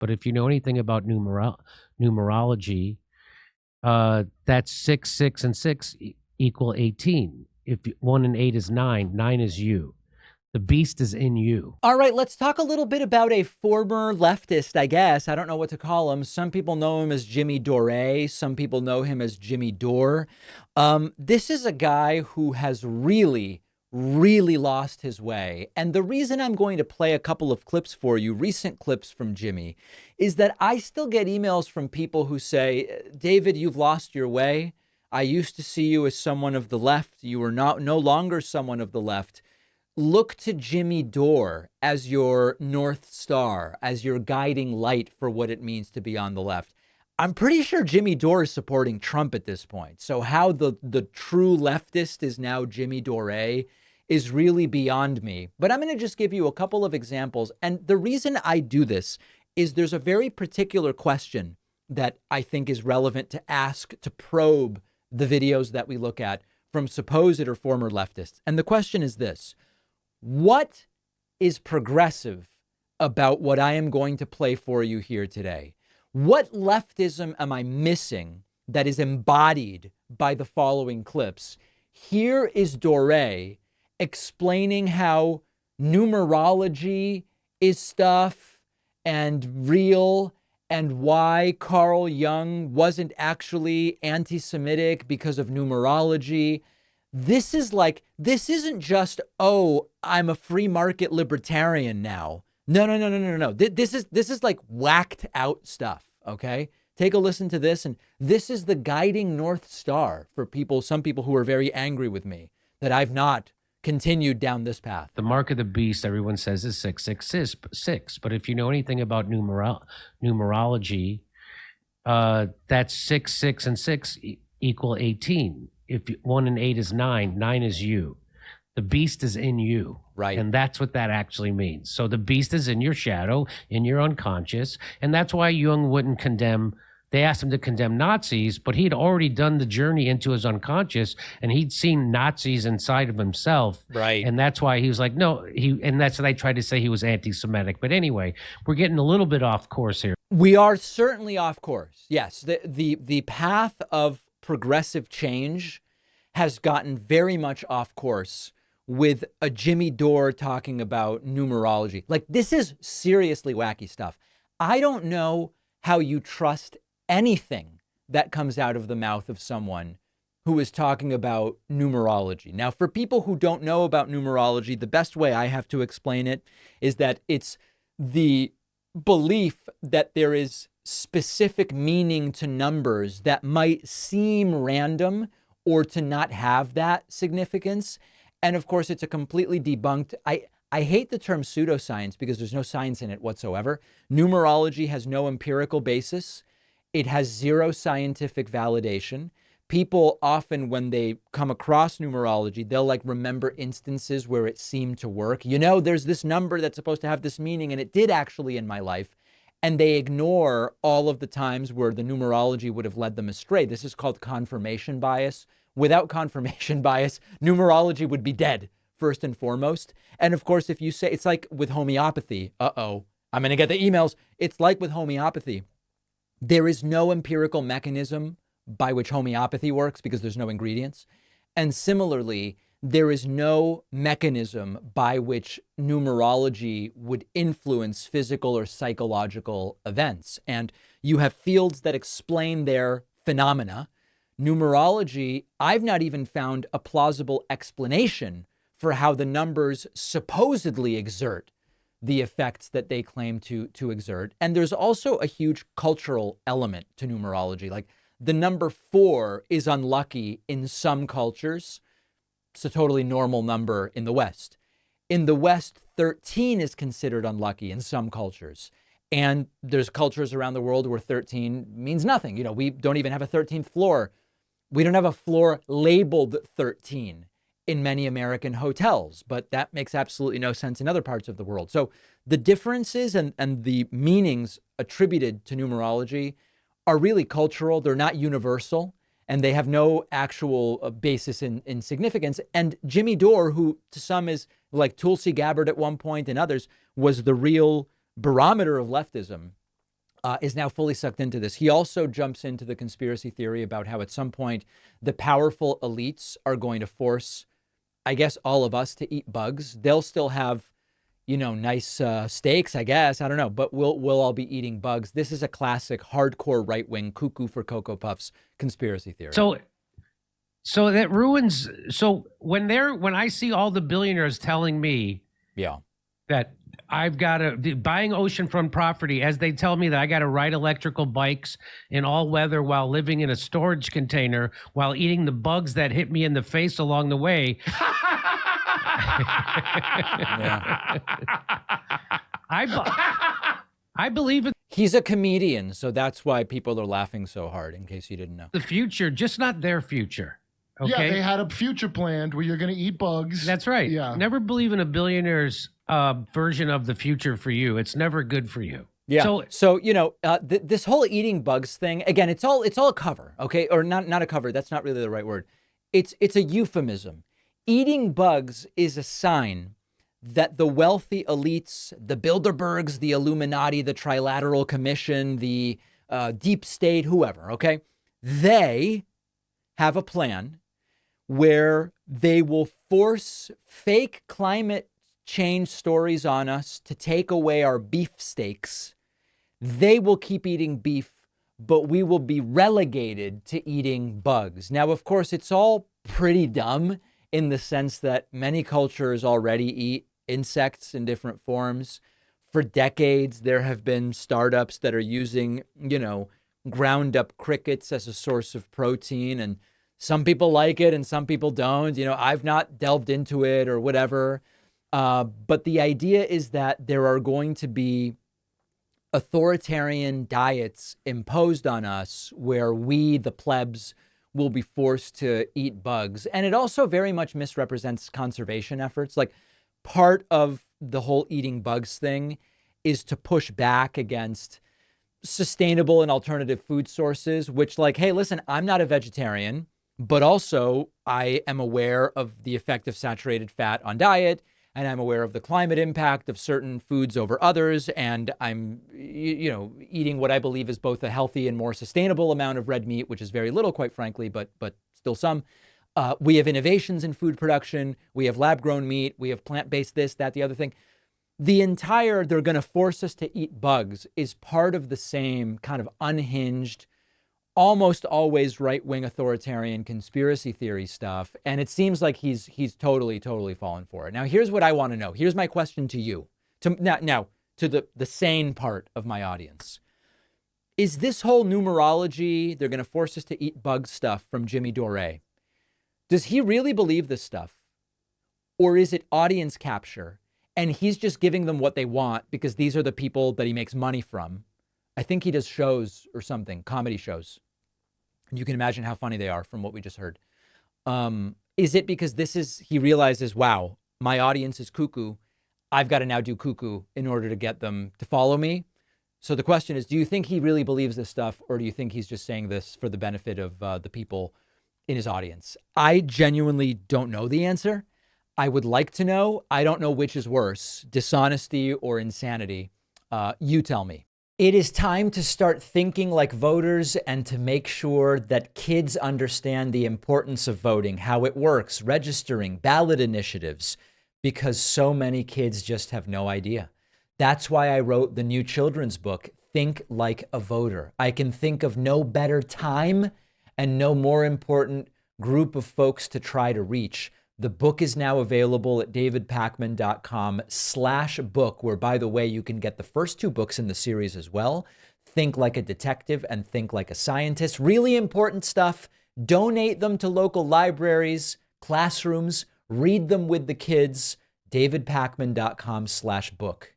But if you know anything about numerology, that's 6, 6, and 6 equal 18. If 1 and 8 is 9, 9 is you. The beast is in you. All right, let's talk a little bit about a former leftist, I guess. I don't know what to call him. Some people know him as Jimmy Dore. Some people know him as Jimmy Dore. This is a guy who has really lost his way. And the reason I'm going to play a couple of clips for you, recent clips from Jimmy, is that I still get emails from people who say, David, you've lost your way. I used to see you as someone of the left. You are no longer someone of the left. Look to Jimmy Dore as your North Star, as your guiding light for what it means to be on the left. I'm pretty sure Jimmy Dore is supporting Trump at this point. So how the true leftist is now Jimmy Dore is really beyond me. But I'm going to just give you a couple of examples. And the reason I do this is there's a very particular question that I think is relevant to ask, to probe the videos that we look at from supposed or former leftists. And the question is this: what is progressive about what I am going to play for you here today? What leftism am I missing that is embodied by the following clips? Here is Dore explaining how numerology is stuff and real, and why Carl Jung wasn't actually anti-Semitic because of numerology. This isn't just, oh, I'm a free market libertarian now. No. This is like whacked out stuff. Okay. Take a listen to this. And this is the guiding North Star for some people who are very angry with me that I've not continued down this path. The mark of the beast, everyone says, is 666. But if you know anything about numerology, that's 6, 6, and 6 equal 18. If 1 and 8 is 9, 9 is you. The beast is in you. Right. And that's what that actually means. So the beast is in your shadow, in your unconscious. And that's why Jung wouldn't condemn. They asked him to condemn Nazis, but he'd already done the journey into his unconscious, and he'd seen Nazis inside of himself. Right. And that's why he was like, no, and that's what I tried to say, he was anti-Semitic. But anyway, we're getting a little bit off course here. We are certainly off course. Yes. The path of progressive change has gotten very much off course with a Jimmy Dore talking about numerology. Like, this is seriously wacky stuff. I don't know how you trust anything that comes out of the mouth of someone who is talking about numerology. Now, for people who don't know about numerology, the best way I have to explain it is that it's the belief that there is specific meaning to numbers that might seem random or to not have that significance. And of course, it's a completely debunked. I hate the term pseudoscience because there's no science in it whatsoever. Numerology has no empirical basis. It has zero scientific validation. People often, when they come across numerology, they'll like remember instances where it seemed to work. You know, there's this number that's supposed to have this meaning, and it did actually in my life. And they ignore all of the times where the numerology would have led them astray. This is called confirmation bias. Without confirmation bias, numerology would be dead, first and foremost. And of course, if you say, it's like with homeopathy, I'm going to get the emails. It's like with homeopathy. There is no empirical mechanism by which homeopathy works because there's no ingredients. And similarly, there is no mechanism by which numerology would influence physical or psychological events. And you have fields that explain their phenomena. Numerology, I've not even found a plausible explanation for how the numbers supposedly exert the effects that they claim to exert. And there's also a huge cultural element to numerology. Like, the number 4 is unlucky in some cultures. It's a totally normal number in the West. In the West, 13 is considered unlucky in some cultures. And there's cultures around the world where 13 means nothing. You know, we don't even have a 13th floor. We don't have a floor labeled 13 in many American hotels, but that makes absolutely no sense in other parts of the world. So the differences and the meanings attributed to numerology are really cultural. They're not universal, and they have no actual basis in significance. And Jimmy Dore, who to some is like Tulsi Gabbard at one point and others, was the real barometer of leftism. is now fully sucked into this. He also jumps into the conspiracy theory about how at some point the powerful elites are going to force, I guess, all of us to eat bugs. They'll still have, nice steaks, I guess. I don't know, but we'll all be eating bugs. This is a classic hardcore right-wing cuckoo for Cocoa Puffs conspiracy theory. So that ruins. So when I see all the billionaires telling me, that I've got to buying oceanfront property, as they tell me that I got to ride electrical bikes in all weather while living in a storage container while eating the bugs that hit me in the face along the way. I believe in He's a comedian, so that's why people are laughing so hard, in case you didn't know. the future, just not their future. Okay? Yeah, they had a future planned where you're going to eat bugs. That's right. Yeah. Never believe in a billionaire's version of the future for you. It's never good for you. Yeah. So this whole eating bugs thing, again, it's all a cover, okay? Or not a cover. That's not really the right word. It's a euphemism. Eating bugs is a sign that the wealthy elites, the Bilderbergs, the Illuminati, the Trilateral Commission, the deep state, whoever, okay? They have a plan where they will force fake climate change stories on us to take away our beefsteaks. They will keep eating beef, but we will be relegated to eating bugs. Now, of course, it's all pretty dumb in the sense that many cultures already eat insects in different forms. For decades, there have been startups that are using, ground up crickets as a source of protein, and some people like it and some people don't. I've not delved into it or whatever. But the idea is that there are going to be authoritarian diets imposed on us where we, the plebs, will be forced to eat bugs. And it also very much misrepresents conservation efforts. Like, part of the whole eating bugs thing is to push back against sustainable and alternative food sources, which, like, hey, listen, I'm not a vegetarian, but also I am aware of the effect of saturated fat on diet, and I'm aware of the climate impact of certain foods over others, and I'm, eating what I believe is both a healthy and more sustainable amount of red meat, which is very little, quite frankly, but still some. We have innovations in food production. We have lab-grown meat. We have plant-based this, that, the other thing. The entire, they're going to force us to eat bugs is part of the same kind of unhinged, almost always right-wing authoritarian conspiracy theory stuff. And it seems like he's totally fallen for it. Now, here's what I want to know. Here's my question to you. Now, to the sane part of my audience. Is this whole numerology, they're going to force us to eat bug stuff from Jimmy Dore, does he really believe this stuff? Or is it audience capture? And he's just giving them what they want because these are the people that he makes money from. I think he does shows or something, comedy shows. And you can imagine how funny they are from what we just heard. Is it because he realizes, wow, my audience is cuckoo. I've got to now do cuckoo in order to get them to follow me. So the question is, do you think he really believes this stuff? Or do you think he's just saying this for the benefit of the people in his audience? I genuinely don't know the answer. I would like to know. I don't know which is worse, dishonesty or insanity. You tell me. It is time to start thinking like voters and to make sure that kids understand the importance of voting, how it works, registering, ballot initiatives, because so many kids just have no idea. That's why I wrote the new children's book, Think Like a Voter. I can think of no better time and no more important group of folks to try to reach. The book is now available at davidpakman.com/book, where, by the way, you can get the first 2 books in the series as well. Think Like a Detective and Think Like a Scientist. Really important stuff. Donate them to local libraries, classrooms, read them with the kids. davidpakman.com/book.